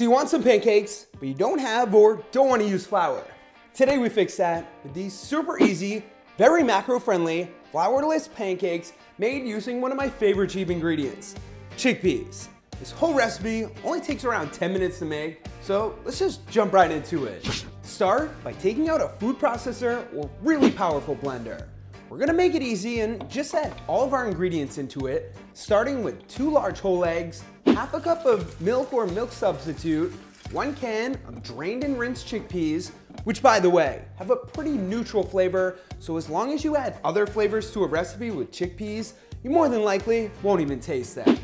So you want some pancakes, but you don't have or don't want to use flour. Today we fix that with these super easy, very macro-friendly, flourless pancakes made using one of my favorite cheap ingredients, chickpeas. This whole recipe only takes around 10 minutes to make, so let's just jump right into it. Start by taking out a food processor or really powerful blender. We're gonna make it easy and just add all of our ingredients into it, starting with 2 large whole eggs, half a cup of milk or milk substitute, 1 can of drained and rinsed chickpeas, which by the way, have a pretty neutral flavor, so as long as you add other flavors to a recipe with chickpeas, you more than likely won't even taste them.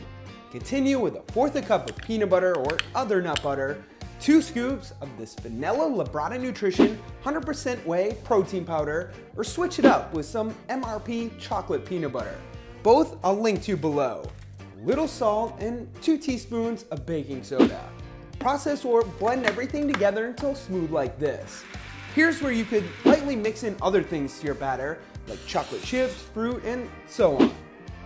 Continue with 1/4 cup of peanut butter or other nut butter, 2 scoops of this vanilla Labrada Nutrition 100% whey protein powder, or switch it up with some MRP chocolate peanut butter. Both I'll link to below. A little salt and 2 teaspoons of baking soda. Process or blend everything together until smooth like this. Here's where you could lightly mix in other things to your batter, like chocolate chips, fruit, and so on.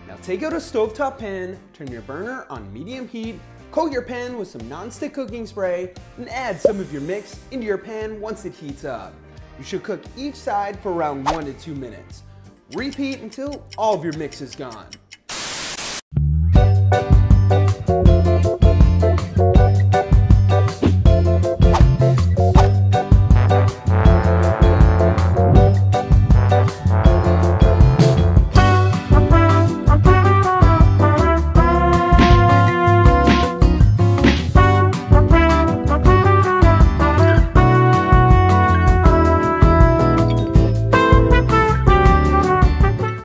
Now take out a stovetop pan, turn your burner on medium heat, coat your pan with some non-stick cooking spray, and add some of your mix into your pan once it heats up. You should cook each side for around 1 to 2 minutes. Repeat until all of your mix is gone.